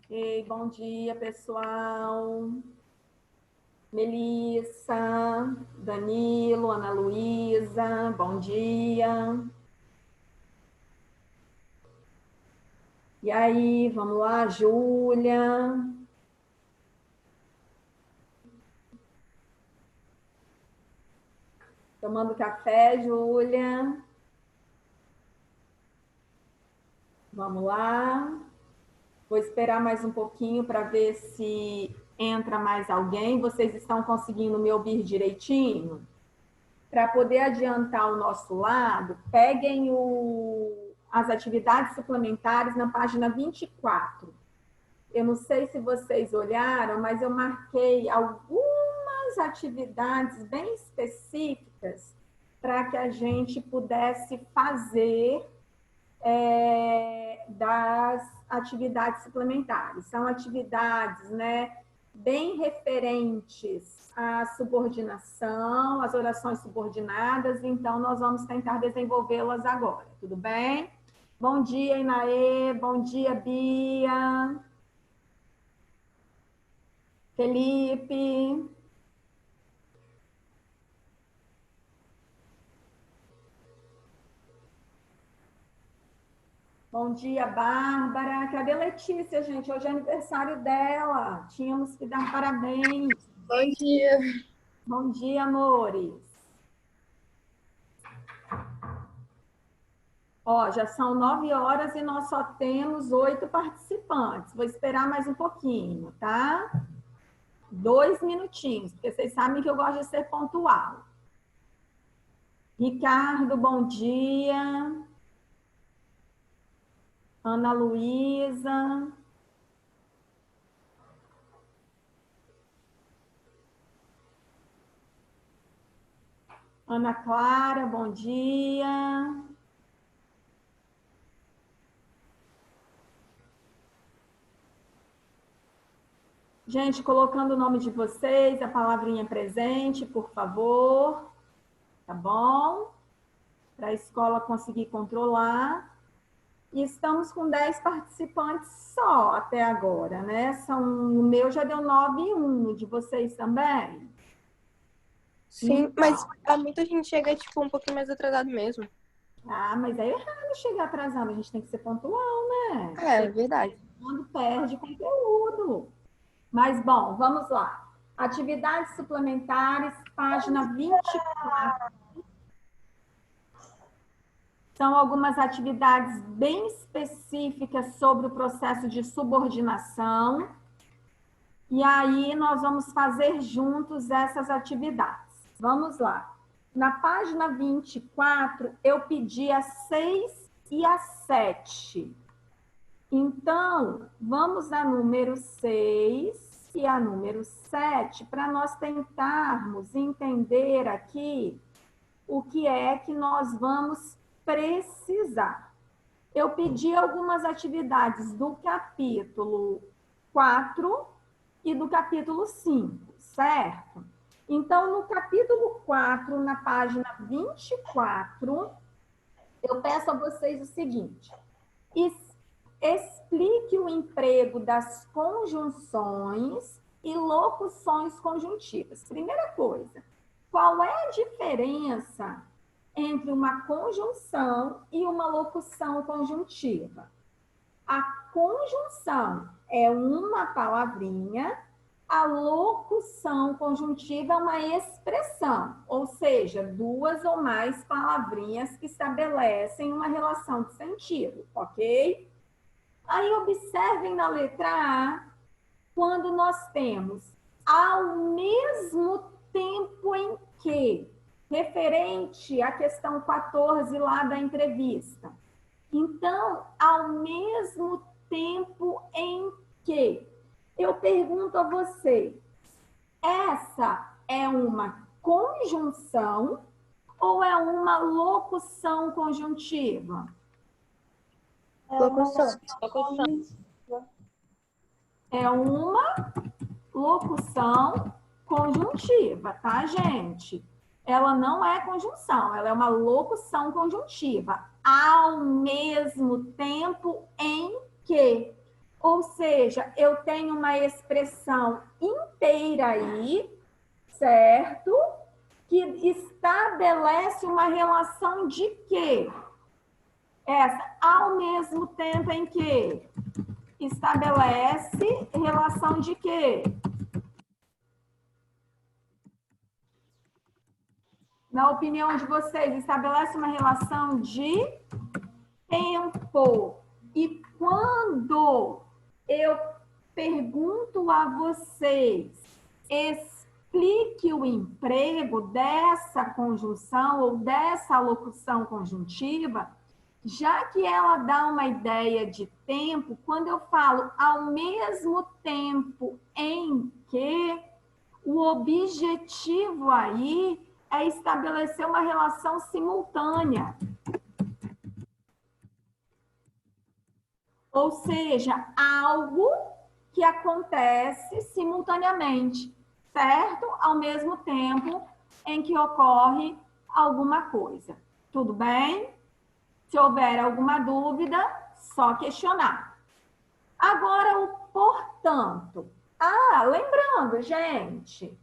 Ei, bom dia, pessoal. Melissa, Danilo, Ana Luísa, bom dia. E aí, vamos lá, Júlia. Tomando café, Júlia. Vamos lá. Vou esperar mais um pouquinho para ver se entra mais alguém. Vocês estão conseguindo me ouvir direitinho? Para poder adiantar o nosso lado, peguem as atividades suplementares na página 24. Eu não sei se vocês olharam, mas eu marquei algumas atividades bem específicas para que a gente pudesse fazer das atividades suplementares. São atividades, né, bem referentes à subordinação, às orações subordinadas, então nós vamos tentar desenvolvê-las agora, tudo bem? Bom dia, Inaê, bom dia, Bia, Felipe. Bom dia, Bárbara. Cadê a Letícia, gente? Hoje é aniversário dela. Tínhamos que dar parabéns. Bom dia. Bom dia, amores. Ó, já são 9 horas e nós só temos 8 participantes. Vou esperar mais um pouquinho, tá? 2 minutinhos, porque vocês sabem que eu gosto de ser pontual. Ricardo, bom dia. Ana Luísa. Ana Clara, bom dia. Gente, colocando o nome de vocês, a palavrinha presente, por favor. Tá bom? Para a escola conseguir controlar. E estamos com 10 participantes só até agora, né? O meu já deu 9 e 1, o de vocês também? Sim, então, mas muita gente chega, tipo, um pouquinho mais atrasado mesmo. Ah, mas é errado chegar atrasado, a gente tem que ser pontual, né? É verdade. Quando perde conteúdo. Mas, bom, vamos lá. Atividades suplementares, página 24. São algumas atividades bem específicas sobre o processo de subordinação. E aí nós vamos fazer juntos essas atividades. Vamos lá. Na página 24, eu pedi a 6 e a 7. Então, vamos a número 6 e a número 7 para nós tentarmos entender aqui o que é que nós vamos precisar. Eu pedi algumas atividades do capítulo 4 e do capítulo 5, certo? Então, no capítulo 4, na página 24, eu peço a vocês o seguinte: explique o emprego das conjunções e locuções conjuntivas. Primeira coisa, qual é a diferença entre uma conjunção e uma locução conjuntiva? A conjunção é uma palavrinha, a locução conjuntiva é uma expressão, ou seja, duas ou mais palavrinhas que estabelecem uma relação de sentido, ok? Aí observem na letra A, quando nós temos ao mesmo tempo em que, referente à questão 14 lá da entrevista. Então, ao mesmo tempo em que, eu pergunto a você, essa é uma conjunção ou é uma locução conjuntiva? Locução. É uma locução conjuntiva, tá, gente? Ela não é conjunção, ela é uma locução conjuntiva. Ao mesmo tempo em que. Ou seja, eu tenho uma expressão inteira aí, certo? Que estabelece uma relação de quê? Essa, ao mesmo tempo em que estabelece relação de quê? Na opinião de vocês, estabelece uma relação de tempo. E quando eu pergunto a vocês, explique o emprego dessa conjunção ou dessa locução conjuntiva, já que ela dá uma ideia de tempo, quando eu falo ao mesmo tempo em que, o objetivo aí é estabelecer uma relação simultânea. Ou seja, algo que acontece simultaneamente, certo? Ao mesmo tempo em que ocorre alguma coisa. Tudo bem? Se houver alguma dúvida, só questionar. Agora, o portanto. Lembrando, gente,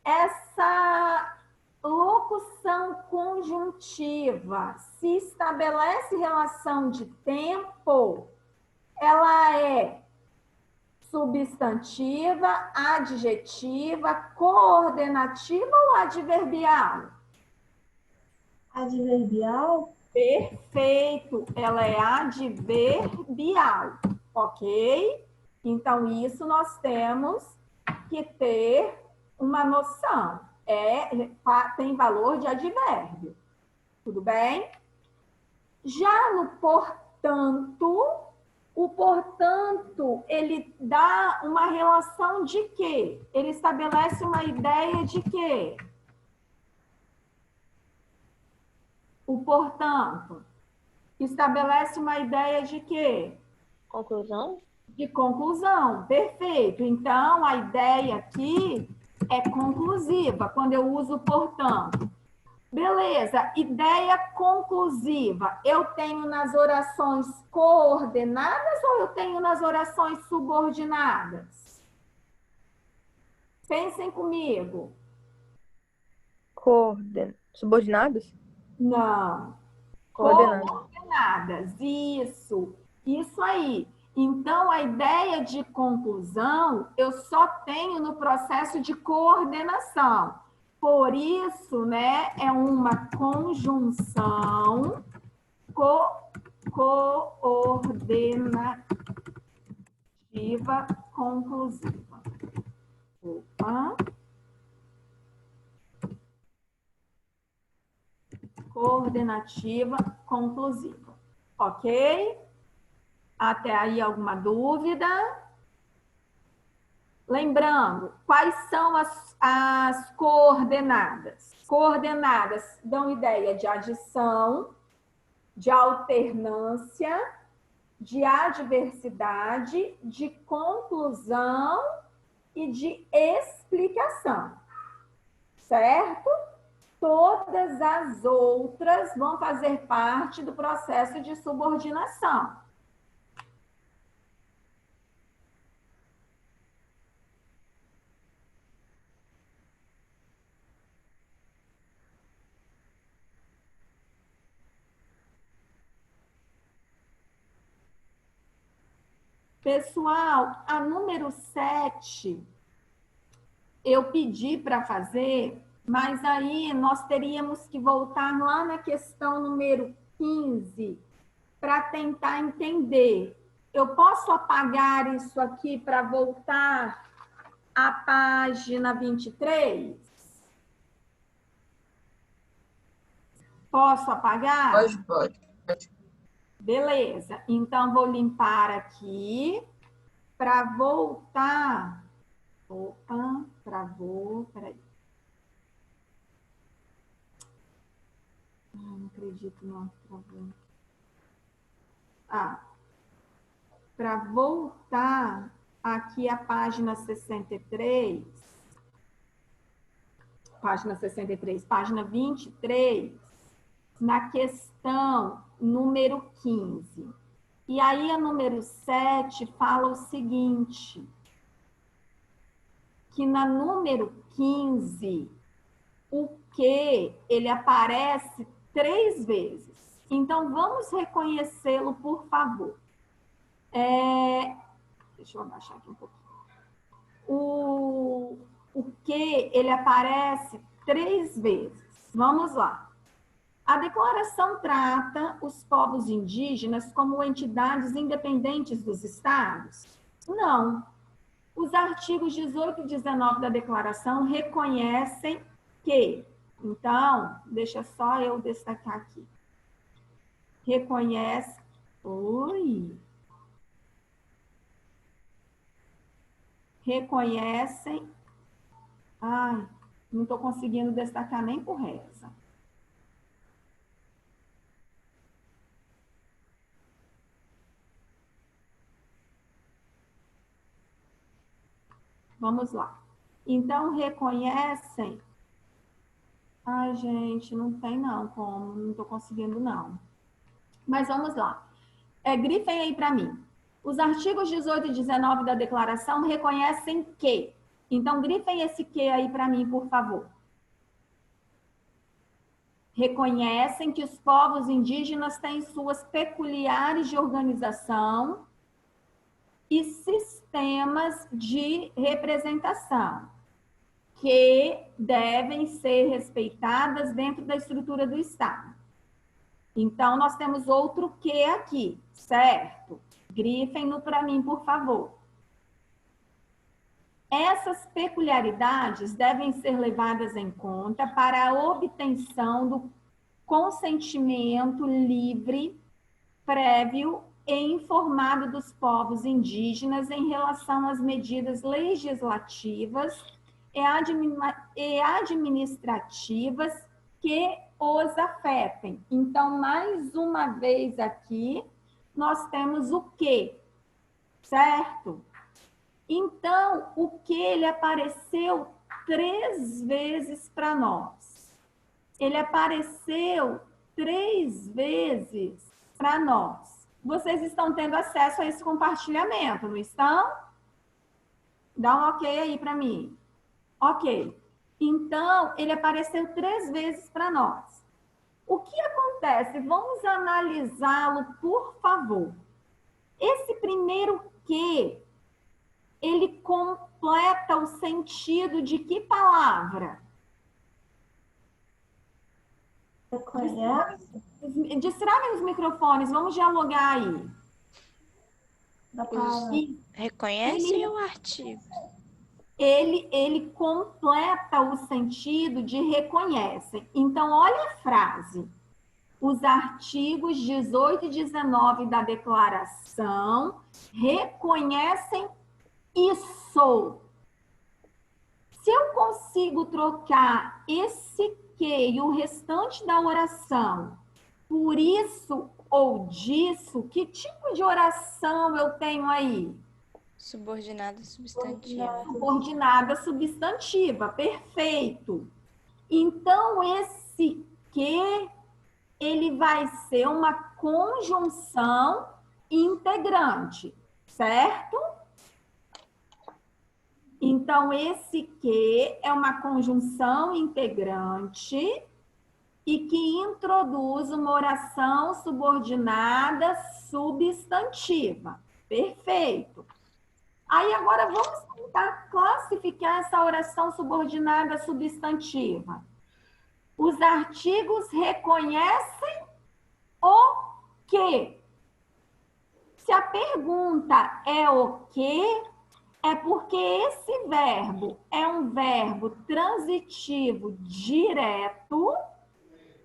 essa locução conjuntiva, se estabelece relação de tempo, ela é substantiva, adjetiva, coordenativa ou adverbial? Adverbial? Perfeito, ela é adverbial, ok? Então, isso nós temos que ter uma noção. Tem valor de advérbio, tudo bem? Já no portanto, o portanto, ele dá uma relação de quê? Ele estabelece uma ideia de quê? O portanto, estabelece uma ideia de quê? Conclusão? De conclusão, perfeito. Então, a ideia aqui é conclusiva, quando eu uso portanto. Beleza, ideia conclusiva. Eu tenho nas orações coordenadas ou eu tenho nas orações subordinadas? Pensem comigo. Subordinados? Não. Coordenados. Coordenadas, isso aí. Então, a ideia de conclusão eu só tenho no processo de coordenação. Por isso, né, é uma conjunção coordenativa conclusiva. Opa. Coordenativa conclusiva. Ok? Até aí alguma dúvida? Lembrando, quais são as coordenadas? Coordenadas dão ideia de adição, de alternância, de adversidade, de conclusão e de explicação. Certo? Todas as outras vão fazer parte do processo de subordinação. Pessoal, a número 7, eu pedi para fazer, mas aí nós teríamos que voltar lá na questão número 15 para tentar entender. Eu posso apagar isso aqui para voltar à página 23? Posso apagar? Pode. Beleza, então vou limpar aqui para voltar. Opa, travou, peraí. Não acredito, não, travou. Para voltar aqui à página 63, página 23, na questão número 15. E aí a número 7 fala o seguinte, que na número 15, o que ele aparece 3 vezes. Então, vamos reconhecê-lo, por favor. Deixa eu abaixar aqui um pouquinho. O que ele aparece 3 vezes. Vamos lá. A declaração trata os povos indígenas como entidades independentes dos estados? Não. Os artigos 18 e 19 da declaração reconhecem que, então, deixa só eu destacar aqui. Reconhece, reconhecem, não estou conseguindo destacar nem por reza. Vamos lá. Então, reconhecem. Ai, gente, não tem não como, não estou conseguindo não. Mas vamos lá. Grifem aí para mim. Os artigos 18 e 19 da declaração reconhecem que. Então, grifem esse que aí para mim, por favor. Reconhecem que os povos indígenas têm suas peculiares de organização e sistemas de representação que devem ser respeitadas dentro da estrutura do Estado. Então, nós temos outro que aqui, certo? Grifem-no para mim, por favor. Essas peculiaridades devem ser levadas em conta para a obtenção do consentimento livre, prévio e informado dos povos indígenas em relação às medidas legislativas e administrativas que os afetem. Então, mais uma vez aqui, nós temos o que, certo? Então, o que ele apareceu 3 vezes para nós. Ele apareceu 3 vezes para nós. Vocês estão tendo acesso a esse compartilhamento, não estão? Dá um ok aí para mim. Ok. Então, ele apareceu 3 vezes para nós. O que acontece? Vamos analisá-lo, por favor. Esse primeiro que, ele completa o sentido de que palavra? Reconhece? Destravem os microfones, vamos dialogar aí. Reconhecem o artigo. Ele completa o sentido de reconhecem. Então, olha a frase. Os artigos 18 e 19 da declaração reconhecem isso. Se eu consigo trocar esse que e o restante da oração por isso ou disso, que tipo de oração eu tenho aí? Subordinada substantiva. Subordinada substantiva, perfeito. Então, esse que, ele vai ser uma conjunção integrante, certo? Então, esse que é uma conjunção integrante e que introduz uma oração subordinada substantiva. Perfeito. Aí, agora, vamos tentar classificar essa oração subordinada substantiva. Os artigos reconhecem o que? Se a pergunta é o que, é porque esse verbo é um verbo transitivo direto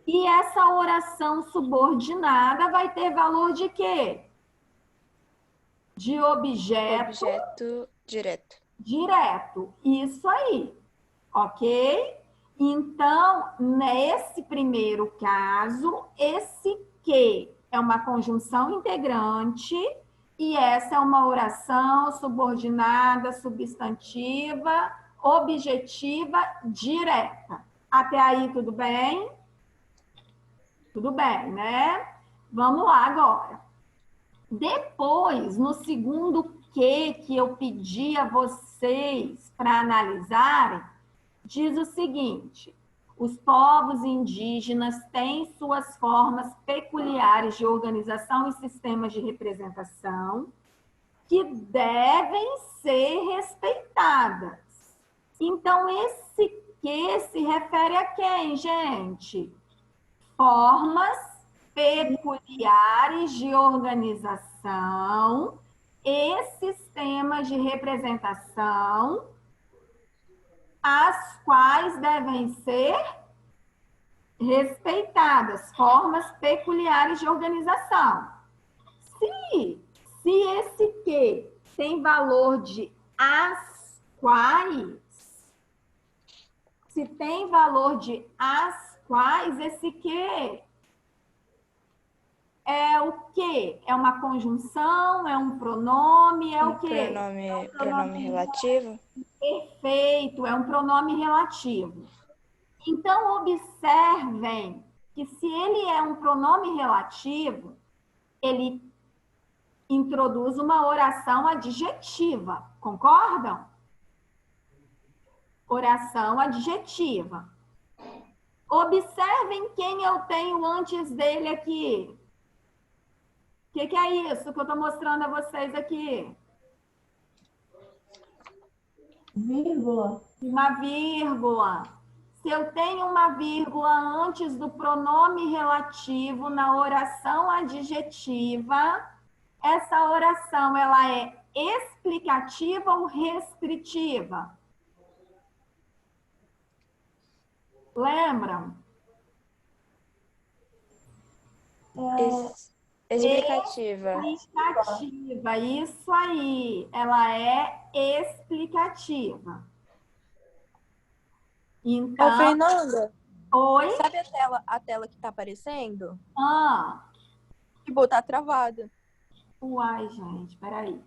e essa oração subordinada vai ter valor de quê? De objeto direto. Direto. Isso aí. Ok? Então, nesse primeiro caso, esse que é uma conjunção integrante e essa é uma oração subordinada, substantiva, objetiva, direta. Até aí, tudo bem? Tudo bem, né? Vamos lá agora. Depois, no segundo que eu pedi a vocês para analisarem, diz o seguinte: os povos indígenas têm suas formas peculiares de organização e sistemas de representação que devem ser respeitadas. Então, esse que se refere a quem, gente? Formas peculiares de organização e sistemas de representação, as quais devem ser respeitadas, formas peculiares de organização. Se esse que tem valor de as quais, se tem valor de as quais, esse que é o quê? É uma conjunção? É um pronome? É o quê? Pronome relativo? Perfeito, é um pronome relativo. Então, observem que se ele é um pronome relativo, ele introduz uma oração adjetiva. Concordam? Oração adjetiva. Observem quem eu tenho antes dele aqui. O que é isso que eu estou mostrando a vocês aqui? Vírgula. Uma vírgula. Se eu tenho uma vírgula antes do pronome relativo na oração adjetiva, essa oração ela é explicativa ou restritiva? Lembram? Explicativa. Explicativa, isso aí. Ela é explicativa. Então, Ô, Fernanda, oi? sabe a tela que tá aparecendo? Ah, Que botar travada. uai, gente, peraí.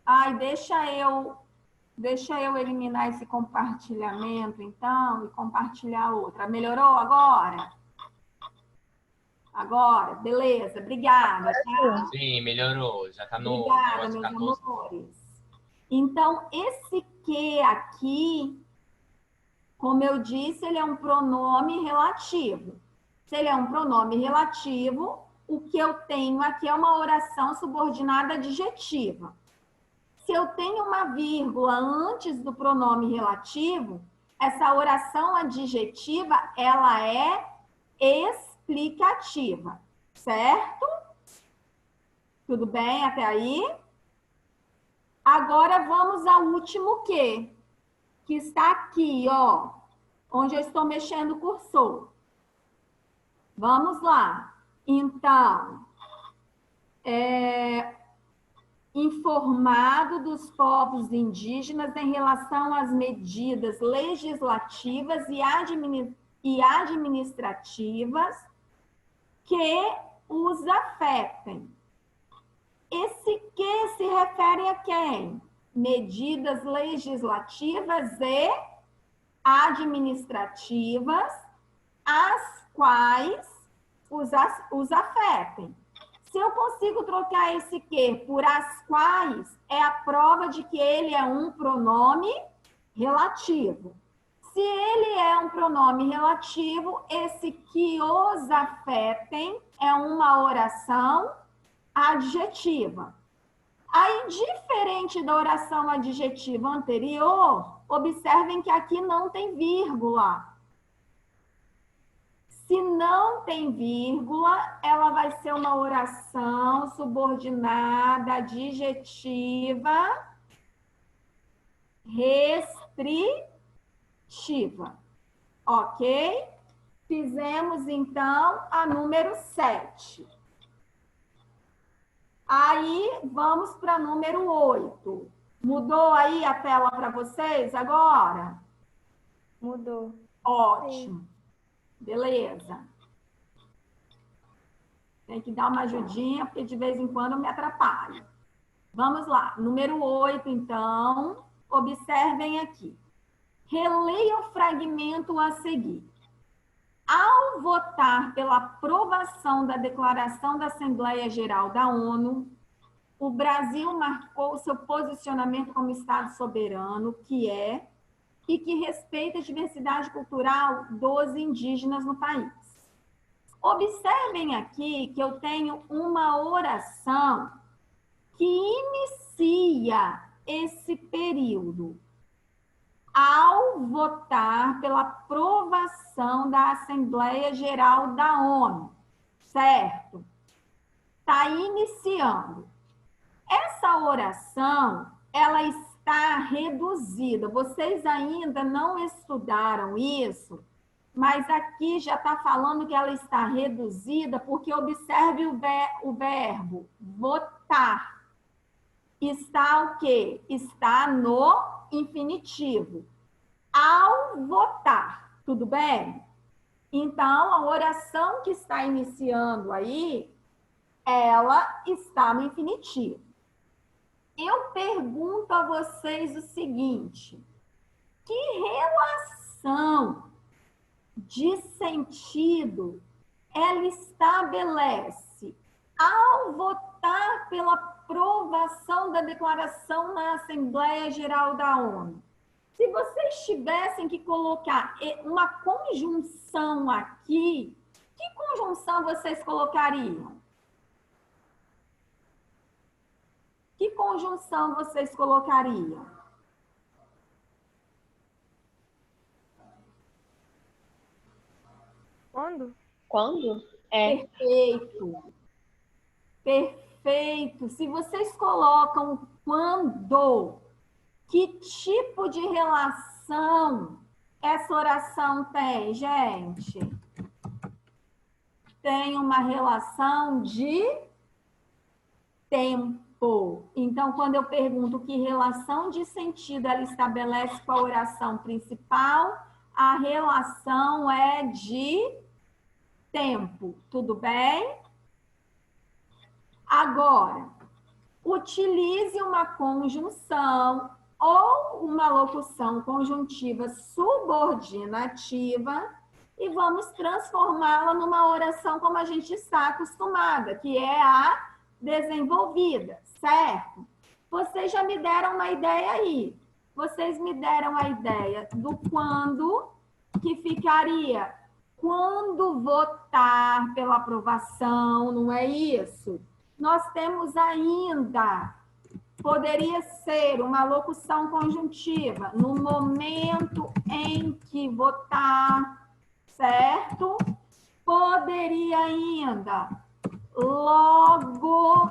Ai, deixa eu eliminar esse compartilhamento, então, e compartilhar outra. Melhorou agora? Agora, beleza, obrigada. Tá? Sim, melhorou. Já tá no Obrigada, negócio meus 14. amores. Então, esse que aqui, como eu disse, ele é um pronome relativo. Se ele é um pronome relativo, o que eu tenho aqui é uma oração subordinada adjetiva. Se eu tenho uma vírgula antes do pronome relativo, essa oração adjetiva, ela é explicativa, certo? Tudo bem até aí? Agora vamos ao último que está aqui, ó, onde eu estou mexendo o cursor. Vamos lá. Então, informado dos povos indígenas em relação às medidas legislativas e administrativas que os afetem. Esse que se refere a quem? Medidas legislativas e administrativas, as quais os afetem. Se eu consigo trocar esse que por as quais, é a prova de que ele é um pronome relativo. Se ele é um pronome relativo, esse que os afetem é uma oração adjetiva. Aí, diferente da oração adjetiva anterior, observem que aqui não tem vírgula. Se não tem vírgula, ela vai ser uma oração subordinada adjetiva restritiva. Ok? Fizemos, então, a número 7. Aí, vamos para número 8. Mudou aí a tela para vocês agora? Mudou. Ótimo. Beleza. Tem que dar uma ajudinha, porque de vez em quando eu me atrapalho. Vamos lá. Número 8, então. Observem aqui. Releia o fragmento a seguir. Ao votar pela aprovação da Declaração da Assembleia Geral da ONU, o Brasil marcou seu posicionamento como Estado soberano, que é e que respeita a diversidade cultural dos indígenas no país. Observem aqui que eu tenho uma oração que inicia esse período. Ao votar pela aprovação da Assembleia Geral da ONU, certo? Está iniciando. Essa oração, ela está reduzida. Vocês ainda não estudaram isso, mas aqui já está falando que ela está reduzida, porque observe o verbo votar. Está o quê? Está no infinitivo. Ao votar, tudo bem? Então, a oração que está iniciando aí, ela está no infinitivo. Eu pergunto a vocês o seguinte: que relação de sentido ela estabelece ao votar pela aprovação da declaração na Assembleia Geral da ONU? Se vocês tivessem que colocar uma conjunção aqui, que conjunção vocês colocariam? Que conjunção vocês colocariam? Quando? É. Perfeito. Perfeito. Se vocês colocam quando, que tipo de relação essa oração tem, gente? Tem uma relação de tempo. Então, quando eu pergunto que relação de sentido ela estabelece com a oração principal, a relação é de tempo. Tudo bem? Agora, utilize uma conjunção ou uma locução conjuntiva subordinativa e vamos transformá-la numa oração como a gente está acostumada, que é a desenvolvida, certo? Vocês já me deram uma ideia aí. Vocês me deram a ideia do quando, que ficaria quando votar pela aprovação, não é isso? Nós temos ainda, poderia ser uma locução conjuntiva, no momento em que votar, certo? Poderia ainda, logo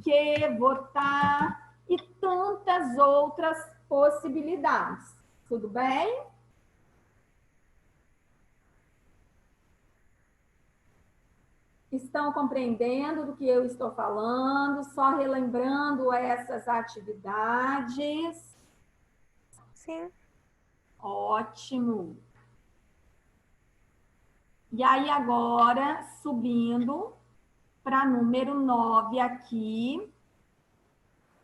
que votar, e tantas outras possibilidades. Tudo bem? Estão compreendendo do que eu estou falando? Só relembrando essas atividades. Sim. Ótimo. E aí agora, subindo para número 9 aqui,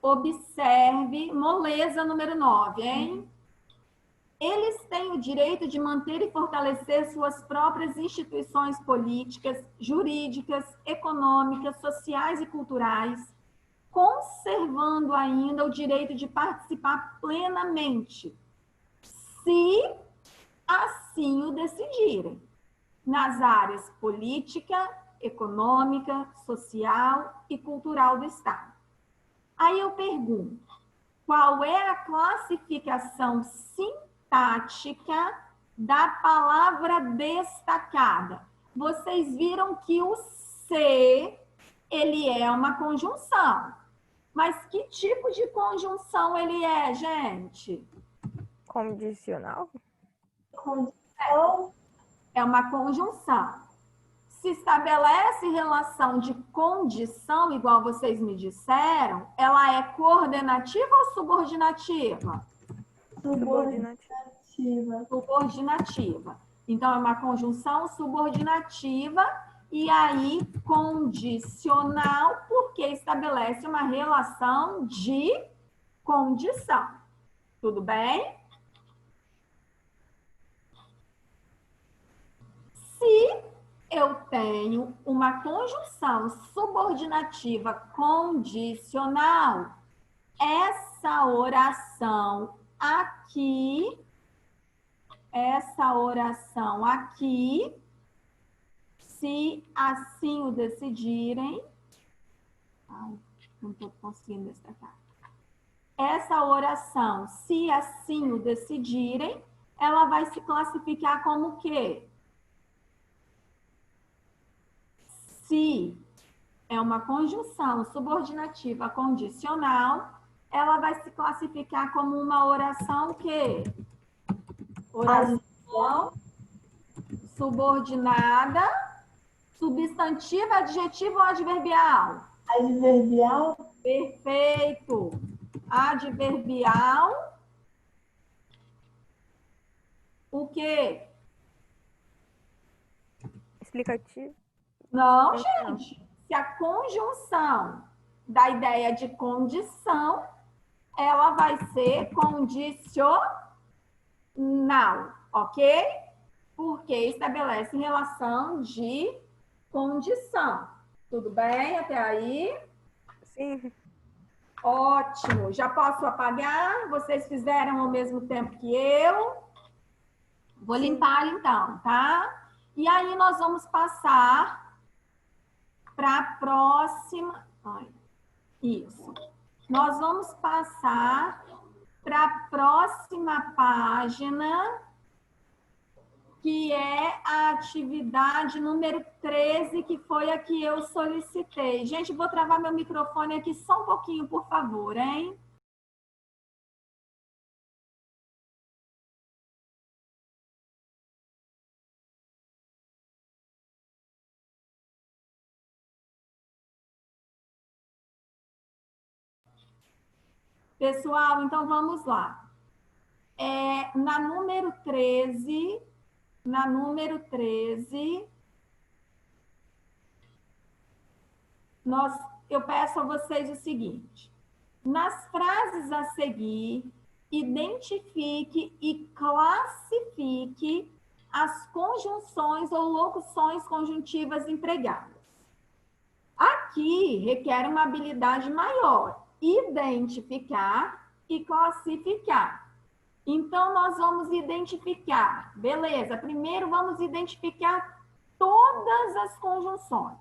observe, moleza número 9, hein? Eles têm o direito de manter e fortalecer suas próprias instituições políticas, jurídicas, econômicas, sociais e culturais, conservando ainda o direito de participar plenamente, se assim o decidirem, nas áreas política, econômica, social e cultural do Estado. Aí eu pergunto, qual é a classificação sintática da palavra destacada? Vocês viram que o se, ele é uma conjunção. Mas que tipo de conjunção ele é, gente? Condicional? Condição. É uma conjunção. Se estabelece relação de condição, igual vocês me disseram, ela é coordenativa ou subordinativa? Subordinativa. Subordinativa. Então, é uma conjunção subordinativa e aí condicional, porque estabelece uma relação de condição. Tudo bem? tenho uma conjunção subordinativa condicional, essa oração aqui, se assim o decidirem, ai, não estou conseguindo destacar. Essa oração, se assim o decidirem, ela vai se classificar como o quê? Se é uma conjunção subordinativa condicional, ela vai se classificar como uma oração o quê? Oração subordinada, substantiva, adjetivo ou adverbial? Adverbial. Perfeito. Adverbial. O quê? Explicativo. Não, gente. Se a conjunção da ideia de condição, ela vai ser condicional, ok? Porque estabelece relação de condição. Tudo bem até aí? Sim. Ótimo. Já posso apagar? Vocês fizeram ao mesmo tempo que eu? Vou limpar então, tá? E aí nós vamos passar para a próxima. Ai, isso. Nós vamos passar para a próxima página, que é a atividade número 13, que foi a que eu solicitei. Gente, vou travar meu microfone aqui só um pouquinho, por favor, hein? Pessoal, então vamos lá. Na número 13, eu peço a vocês o seguinte: nas frases a seguir, identifique e classifique as conjunções ou locuções conjuntivas empregadas. Aqui requer uma habilidade maior: identificar e classificar. Então, nós vamos identificar. Beleza, primeiro vamos identificar todas as conjunções.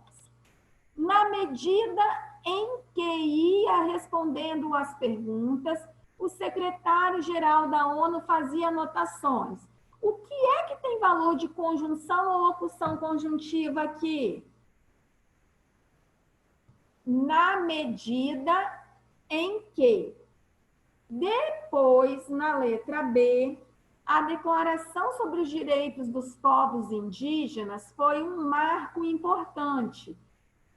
Na medida em que ia respondendo às perguntas, o secretário-geral da ONU fazia anotações. O que é que tem valor de conjunção ou locução conjuntiva aqui? Na medida em que. Depois, na letra B, a Declaração sobre os Direitos dos Povos Indígenas foi um marco importante,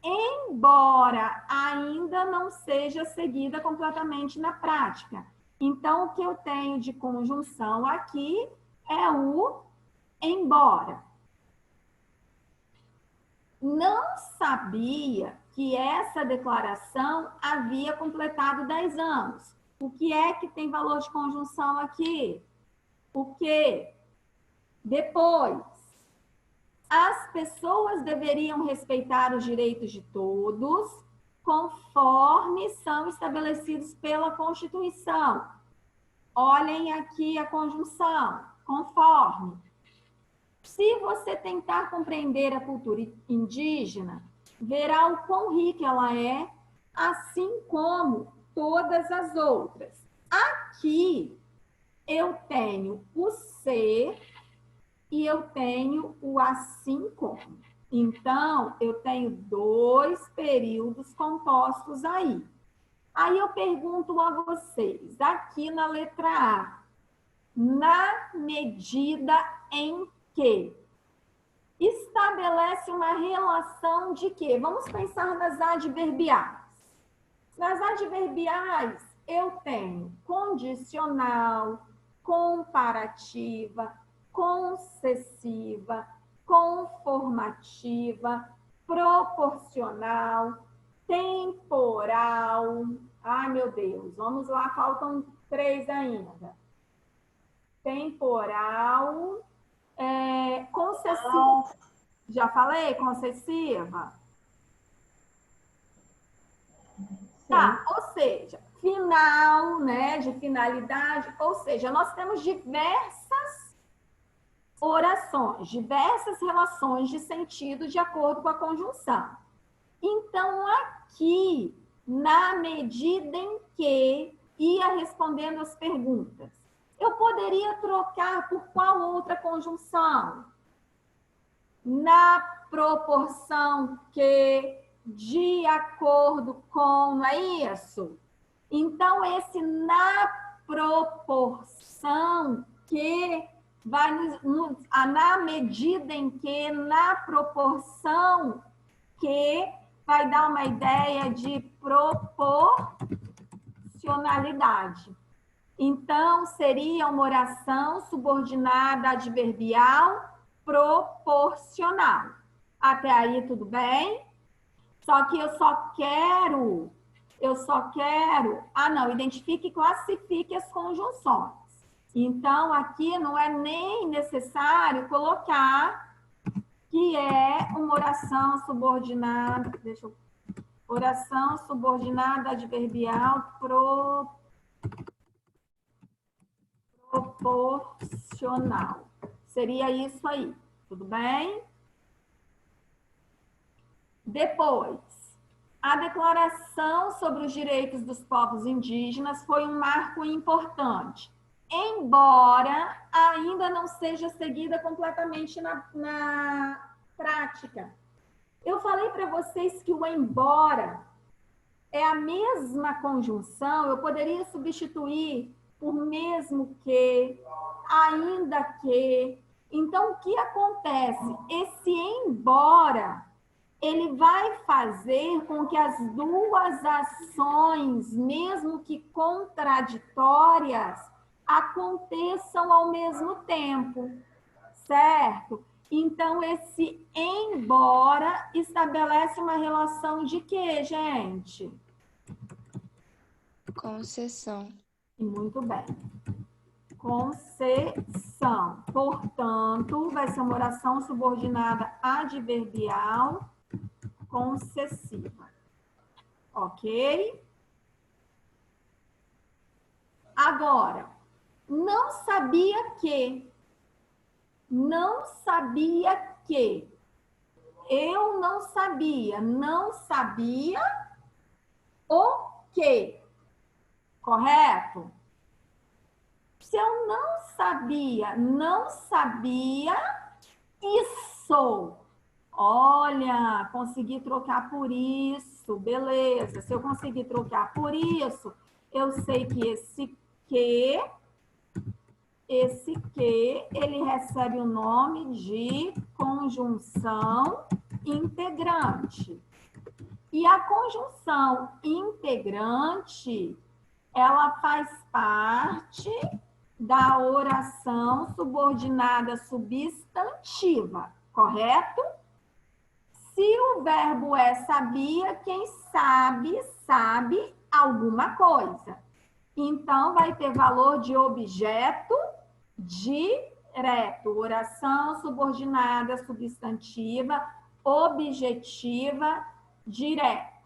embora ainda não seja seguida completamente na prática. Então, o que eu tenho de conjunção aqui é o embora. Não sabia que essa declaração havia completado 10 anos. O que é que tem valor de conjunção aqui? O que? Depois, as pessoas deveriam respeitar os direitos de todos, conforme são estabelecidos pela Constituição. Olhem aqui a conjunção, conforme. Se você tentar compreender a cultura indígena, verá o quão rica ela é, assim como todas as outras. Aqui eu tenho o ser e eu tenho o assim como. Então, eu tenho 2 períodos compostos aí. Aí eu pergunto a vocês, aqui na letra A, na medida em que estabelece uma relação de quê? Vamos pensar nas adverbiais. Nas adverbiais, eu tenho condicional, comparativa, concessiva, conformativa, proporcional, temporal. Ai, meu Deus, vamos lá, faltam 3 ainda. Temporal, concessivo. Já falei concessiva? Tá, ou seja, final, né, de finalidade, ou seja, nós temos diversas orações, diversas relações de sentido de acordo com a conjunção. Então, aqui, na medida em que ia respondendo as perguntas, eu poderia trocar por qual outra conjunção? Na proporção que, de acordo com, não é isso? Então, esse na proporção que vai na medida em que, na proporção que, vai dar uma ideia de proporcionalidade. Então, seria uma oração subordinada adverbial proporcional. Até aí, tudo bem? Só que eu só quero, identifique e classifique as conjunções. Então, aqui não é nem necessário colocar que é uma oração subordinada, oração subordinada adverbial proporcional. Seria isso aí, tudo bem? Depois, a Declaração sobre os Direitos dos Povos Indígenas foi um marco importante, embora ainda não seja seguida completamente na prática. Eu falei para vocês que o embora é a mesma conjunção, eu poderia substituir por mesmo que, ainda que. Então, o que acontece? Esse embora, ele vai fazer com que as duas ações, mesmo que contraditórias, aconteçam ao mesmo tempo, certo? Então, esse embora estabelece uma relação de quê, gente? Concessão. Muito bem. Concessão. Portanto, vai ser uma oração subordinada adverbial concessiva. Ok? Agora, não sabia que. Eu não sabia o quê? Correto? Se eu não sabia isso. Olha, consegui trocar por isso, beleza. Se eu conseguir trocar por isso, eu sei que esse que, ele recebe o nome de conjunção integrante. E a conjunção integrante, ela faz parte da oração subordinada substantiva, correto? Se o verbo é sabia, quem sabe, sabe alguma coisa. Então, vai ter valor de objeto direto. Oração subordinada substantiva, objetiva, direta.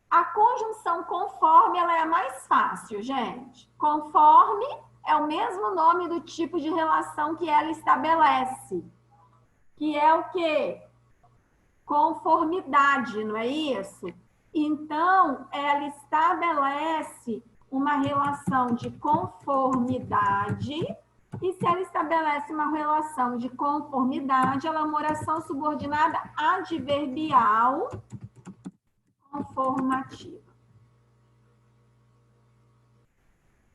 A conjunção conforme, ela é a mais fácil, gente. Conforme é o mesmo nome do tipo de relação que ela estabelece. Que é o quê? Conformidade, não é isso? Então, ela estabelece uma relação de conformidade. E se ela estabelece uma relação de conformidade, ela é uma oração subordinada adverbial conformativa.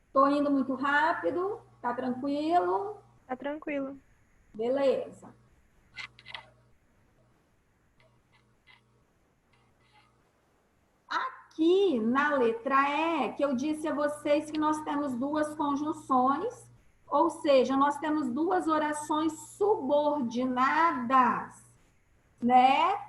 Estou indo muito rápido? Tá tranquilo? Tá tranquilo. Beleza. Aqui na letra E, que eu disse a vocês que nós temos duas conjunções, ou seja, nós temos duas orações subordinadas, né?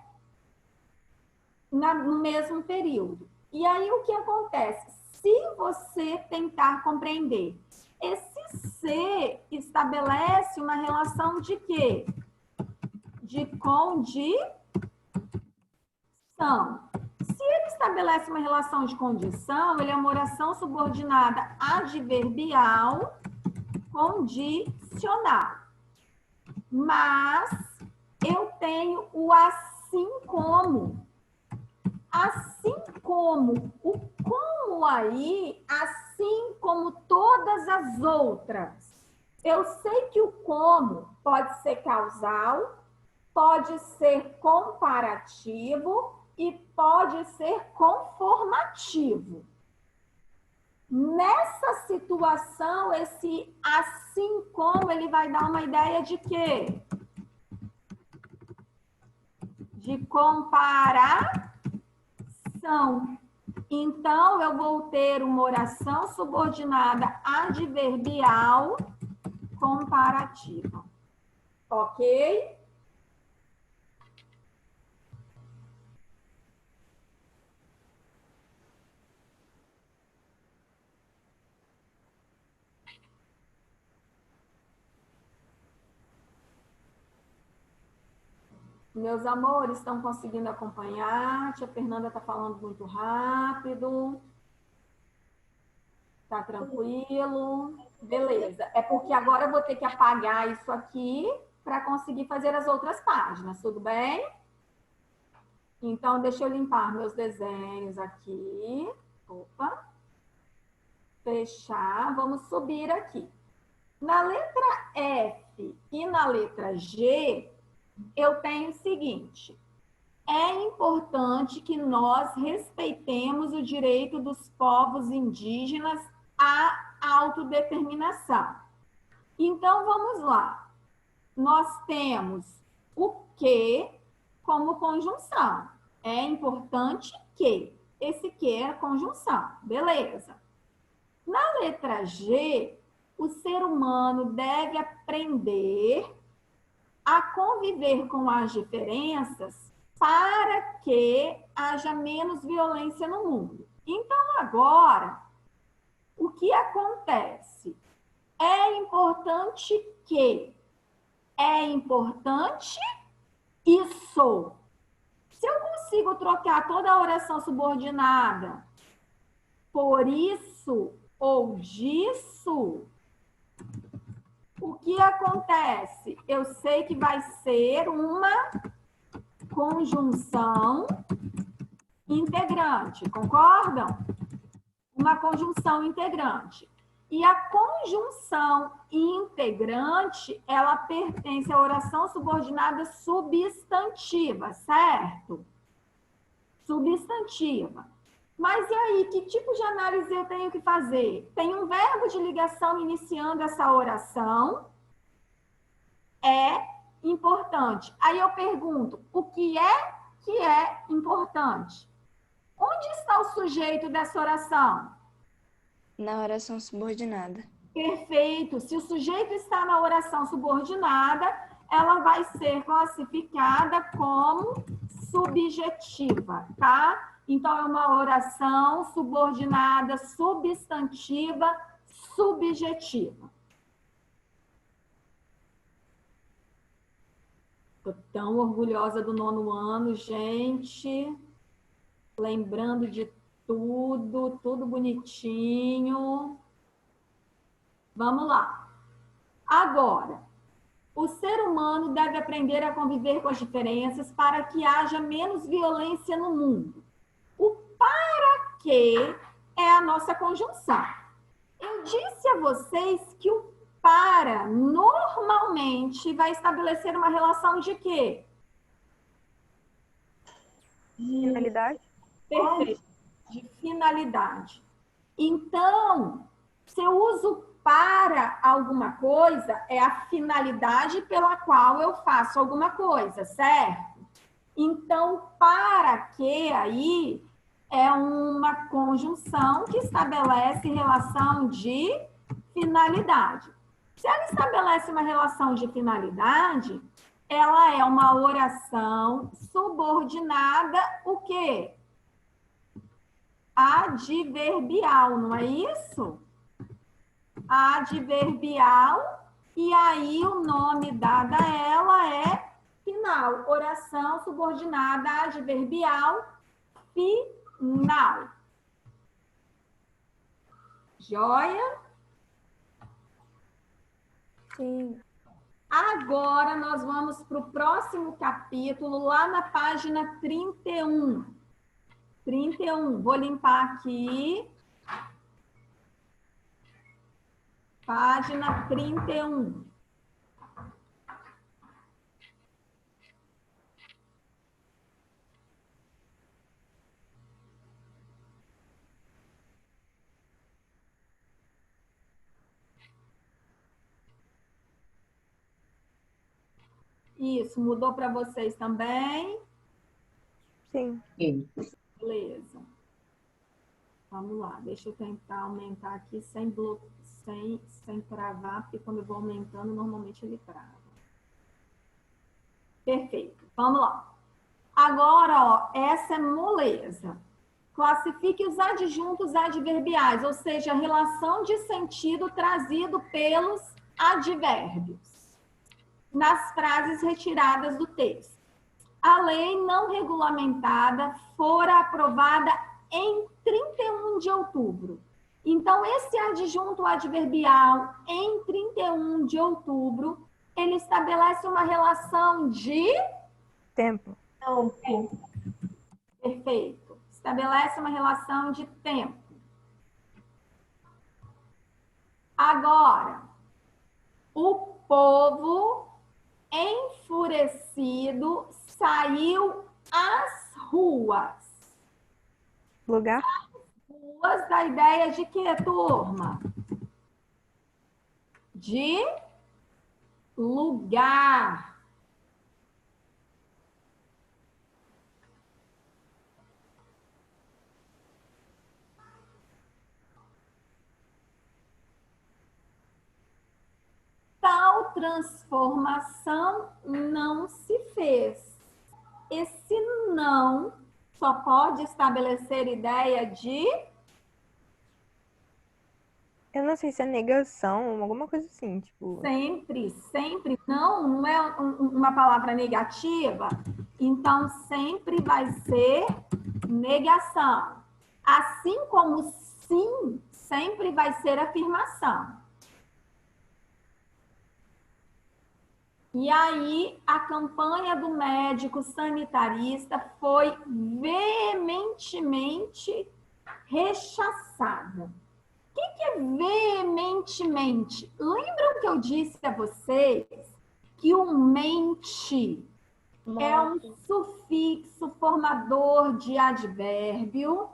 No mesmo período. E aí, o que acontece? Se você tentar compreender esse você estabelece uma relação de quê? De condição. Se ele estabelece uma relação de condição, ele é uma oração subordinada adverbial condicional. Mas eu tenho o assim como. Assim como. O como aí, assim como todas as outras. Eu sei que o como pode ser causal, pode ser comparativo e pode ser conformativo. Nessa situação, esse assim como, ele vai dar uma ideia de quê? De comparação. Então, eu vou ter uma oração subordinada adverbial comparativa. Ok? Meus amores, estão conseguindo acompanhar? Tia Fernanda está falando muito rápido. Tá tranquilo? Beleza. É porque agora eu vou ter que apagar isso aqui para conseguir fazer as outras páginas, tudo bem? Então, deixa eu limpar meus desenhos aqui. Opa. Fechar. Vamos subir aqui. Na letra F e na letra G, eu tenho o seguinte: é importante que nós respeitemos o direito dos povos indígenas à autodeterminação. Então, vamos lá. Nós temos o que como conjunção. É importante que. Esse que é a conjunção. Beleza. Na letra G, o ser humano deve aprender a conviver com as diferenças para que haja menos violência no mundo. Então, agora, o que acontece? É importante que. É importante isso. Se eu consigo trocar toda a oração subordinada por isso ou disso, o que acontece? Eu sei que vai ser uma conjunção integrante, concordam? Uma conjunção integrante. E a conjunção integrante, ela pertence à oração subordinada substantiva, certo? Substantiva. Mas e aí, que tipo de análise eu tenho que fazer? Tem um verbo de ligação iniciando essa oração. É importante. Aí eu pergunto, o que é importante? Onde está o sujeito dessa oração? Na oração subordinada. Perfeito. Se o sujeito está na oração subordinada, ela vai ser classificada como subjetiva, tá? Então, é uma oração subordinada, substantiva, subjetiva. Estou tão orgulhosa do 9º ano, gente. Lembrando de tudo, tudo bonitinho. Vamos lá. Agora, o ser humano deve aprender a conviver com as diferenças para que haja menos violência no mundo. O para que é a nossa conjunção. Eu disse a vocês que o para normalmente vai estabelecer uma relação de quê? Finalidade? Perfeito. De finalidade. Então, se eu uso para alguma coisa, é a finalidade pela qual eu faço alguma coisa, certo? Então, para que aí é uma conjunção que estabelece relação de finalidade. Se ela estabelece uma relação de finalidade, ela é uma oração subordinada, o quê? Adverbial, não é isso? adverbial, e aí o nome dado a ela é final. Oração subordinada adverbial final. Joia? Sim. Agora nós vamos para o próximo capítulo, lá na página 31. 31. Vou limpar aqui. Página 31. Isso, mudou para vocês também? Sim. Beleza. Vamos lá, deixa eu tentar aumentar aqui sem travar, porque quando eu vou aumentando, normalmente ele trava. Perfeito, vamos lá. Agora, ó, essa é moleza. Classifique os adjuntos adverbiais, ou seja, a relação de sentido trazido pelos advérbios nas frases retiradas do texto. A lei não regulamentada fora aprovada em 31 de outubro. Então, esse adjunto adverbial em 31 de outubro, ele estabelece uma relação de Tempo. Perfeito. Estabelece uma relação de tempo. Agora, o povo enfurecido saiu às ruas. Lugar. Ruas da ideia de quê, turma? De lugar. Tal transformação não se fez. Esse não só pode estabelecer ideia de... Eu não sei se é negação, alguma coisa assim, tipo. Sempre, sempre. Não é uma palavra negativa, então sempre vai ser negação. Assim como sim, sempre vai ser afirmação. E aí, a campanha do médico sanitarista foi veementemente rechaçada. O que é veementemente? Lembram que eu disse a vocês que o mente é um sufixo formador de advérbio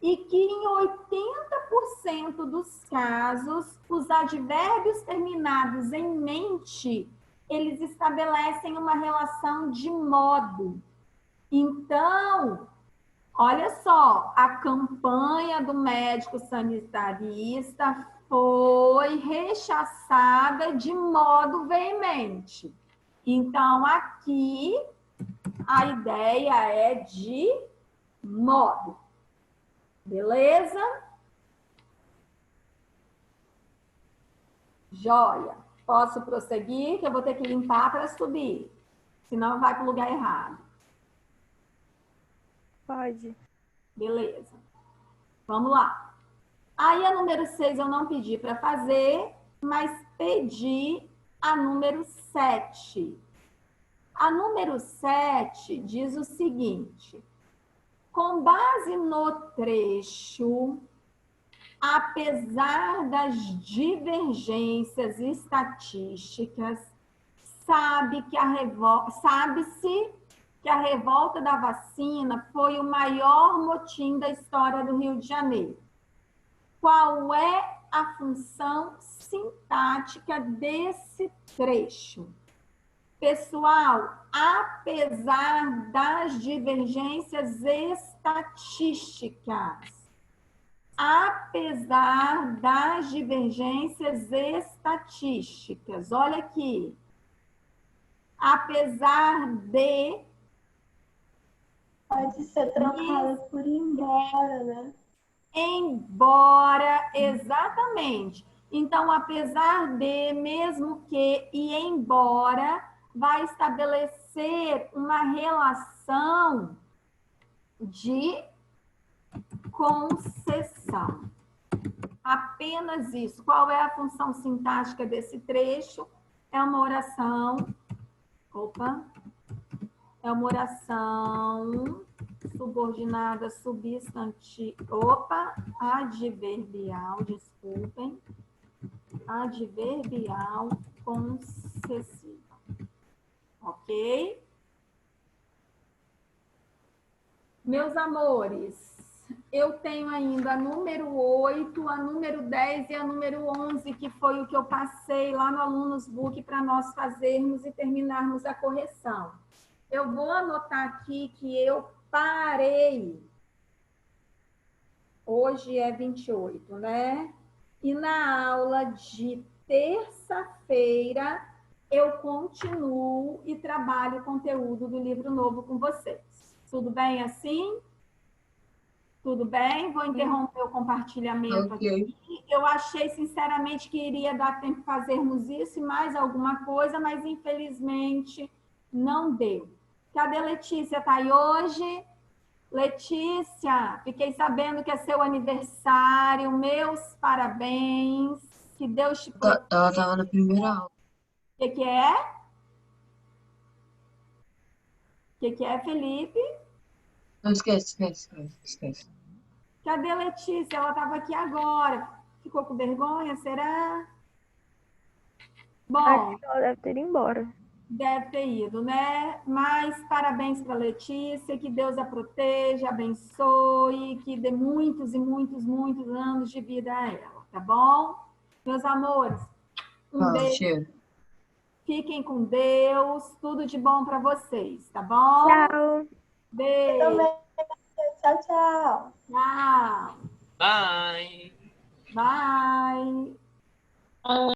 e que em 80% dos casos, os advérbios terminados em mente, eles estabelecem uma relação de modo. Então, olha só, a campanha do médico sanitarista foi rechaçada de modo veemente. Então, aqui, a ideia é de modo. Beleza? Joia. Posso prosseguir? Que eu vou ter que limpar para subir. Senão vai para o lugar errado. Pode. Beleza. Vamos lá. Aí a número 6 eu não pedi para fazer, mas pedi a número 7. A número 7 diz o seguinte: com base no trecho, apesar das divergências estatísticas, sabe-se que a revolta da vacina foi o maior motim da história do Rio de Janeiro. Qual é a função sintática desse trecho? Pessoal, apesar das divergências estatísticas, apesar das divergências estatísticas, olha aqui, apesar de... Pode ser trocada por embora, né? Embora, exatamente. Então, apesar de, mesmo que e embora, vai estabelecer uma relação de concessão. Apenas isso. Qual é a função sintática desse trecho? É uma oração. É uma oração subordinada substantiva. Adverbial, desculpem. Adverbial concessiva. Ok? Meus amores, eu tenho ainda a número 8, a número 10 e a número 11, que foi o que eu passei lá no Alunos Book para nós fazermos e terminarmos a correção. Eu vou anotar aqui que eu parei. Hoje é 28, né? E na aula de terça-feira eu continuo e trabalho o conteúdo do livro novo com vocês. Tudo bem assim? Tudo bem? Vou interromper o compartilhamento aqui. Eu achei, sinceramente, que iria dar tempo de fazermos isso e mais alguma coisa, mas infelizmente não deu. Cadê Letícia? Está aí hoje? Letícia, fiquei sabendo que é seu aniversário. Meus parabéns. Que Deus te proteja. Ela estava na primeira aula. O que é? O que é, Felipe? Não, esquece. Cadê a Letícia? Ela estava aqui agora. Ficou com vergonha, será? Bom, Acho que ela deve ter ido embora. deve ter ido, né? Mas parabéns para a Letícia, que Deus a proteja, abençoe, que dê muitos e muitos, muitos anos de vida a ela, tá bom? Meus amores, um beijo. Cheiro. Fiquem com Deus, tudo de bom para vocês, tá bom? Tchau. Beijo. Também. Tchau, tchau. Tchau. Bye! Bye.